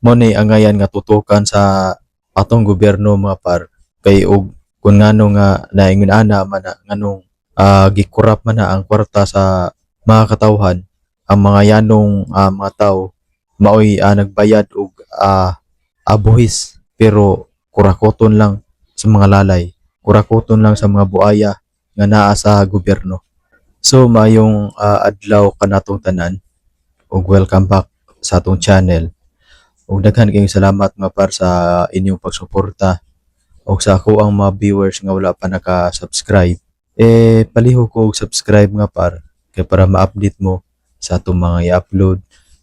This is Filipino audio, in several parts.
Mo ni angayan nga tutukan sa atong gobyerno mga par, kay og kung ngano nga naingon ana man na nganong gikurap man na ang kwarta sa mga katawhan, ang mga yanong mga tawo maoy nagbayad og buhis pero kurakoton lang sa mga lalay, kurakoton lang sa mga buaya nga naa sa gobyerno. So mayong adlaw kanatong tanan ug welcome back sa atong channel. Ug daghan kayong salamat nga par sa inyong pagsuporta ug sa ako ang mga viewers nga wala pa naka-subscribe. Palihog ko og subscribe nga par kay para ma-update mo sa atong mga i-upload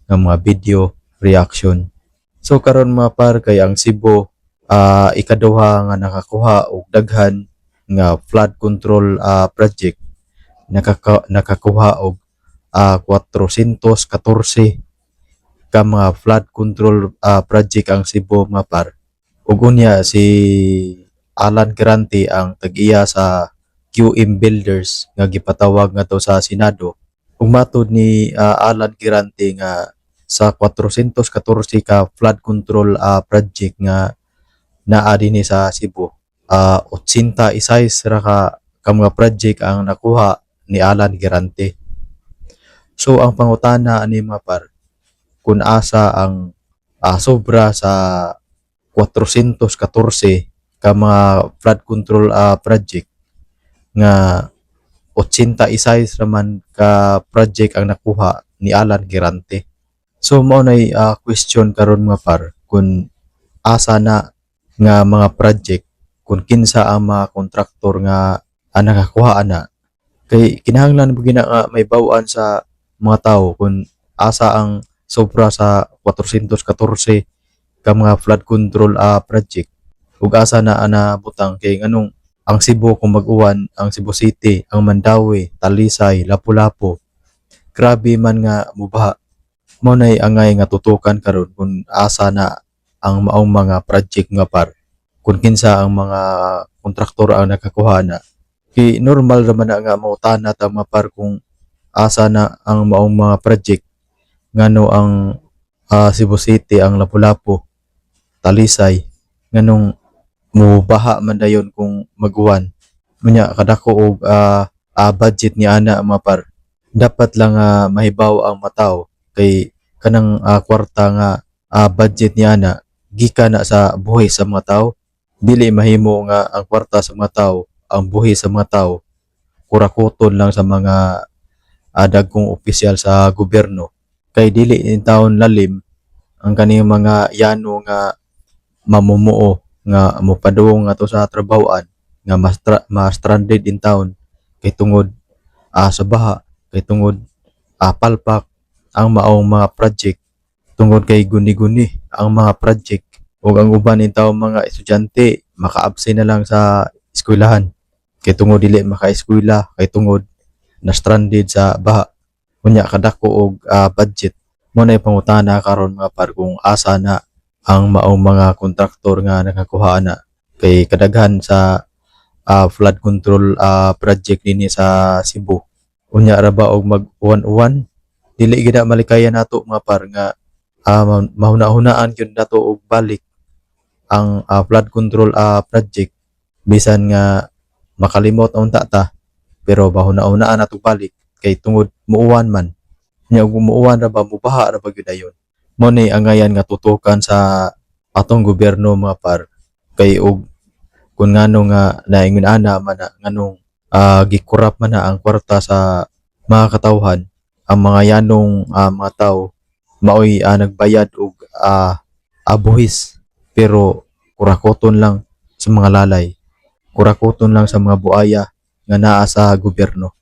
nga mga video reaction. So karon mga par kay ang Cebu ikaduha nga nakakuha og daghan nga flood control project, nakakuha og 414 ka mga flood control project ang Cebu mga par. Ug unya si Alan Grante ang tag-iya sa QM Builders nga gipatawag nga to sa Senado. Ug matud ni Alan Grante nga sa 414 ka flood control project nga naa dinhi sa Cebu, 86 ra ka mga project ang nakuha ni Alan Grante. So ang pangutana ani mga par, kung asa ang sobra sa 414 ka mga flood control project nga 86 raman ka project ang nakuha ni Alan Grante. So mao nay question karon mga par, kung asa na nga mga project, kung kinsa ang mga kontraktor nga nakakuha ana, kay kinahanglan mo gina nga may baw-an sa mga tawo kung asa ang sobra sa 414 ka mga flood control project ug asa na butang. Kay nganong ang Cebu kung mag-uwan, ang Cebu City, ang Mandawi, Talisay, Lapu-Lapu, grabe man nga mubaha. Mo nay angay nga tutukan karon kung asa na ang maong mga project nga par, kung kinsa ang mga kontraktor ang nakakuha na. Kay normal ra man na nga mautana ta mga par kung asa na ang maong mga project ngano ang Cebu City, ang Lapu-Lapu, Talisay, nganong mubaha man dayon kung mag-uwan. Unya kadako og budget ni ana mga par, dapat lang mahibaw ang mataw kay kanang kwarta nga budget ni ana gikan na sa buhi sa mga tawo. Dili mahimo nga ang kwarta sa mga tawo, ang buhi sa mga tawo kurakoton lang sa mga dagkong opisyal sa gobyerno. Kay dili in taon lalim ang kaning mga yano nga mamumuo nga mopadung ato sa trabahoan nga ma-stranded in town kay tungod sa baha, kay tungod palpak ang maong mga project, tungod kay guni-guni ang mga project, ug ang uban in tawo mga estudyante maka-absent na lang sa eskwelahan kay tungod dili maka-eskwela kay tungod na stranded sa baha. Unya kadako og budget. Mo nay pangutana karon mga par kung asa na ang maong mga kontraktor nga nakakuha na, kay kadaghan sa flood control project dinhi sa Cebu. Unya ra ba og mag-uwan-uwan, dili gid malikayan nato mga par nga mahuna-hunaan gyud nato og balik ang flood control project bisan nga makalimot unta ta, pero mahuna-hunaan nato balik kay tungod muuwan man. Nya ug muuwan ra ba, mubaha ra ba gyud ayon. Mo ni angayan nga tutukan sa atong gobyerno mga par, kay og kung ngano nga naingon ana man na nganong gikurap man na ang kwarta sa mga katawhan, ang mga yanong mga tawo maoy nagbayad og buhis pero kurakoton lang sa mga lalay, kurakoton lang sa mga buaya nga naa sa gobyerno.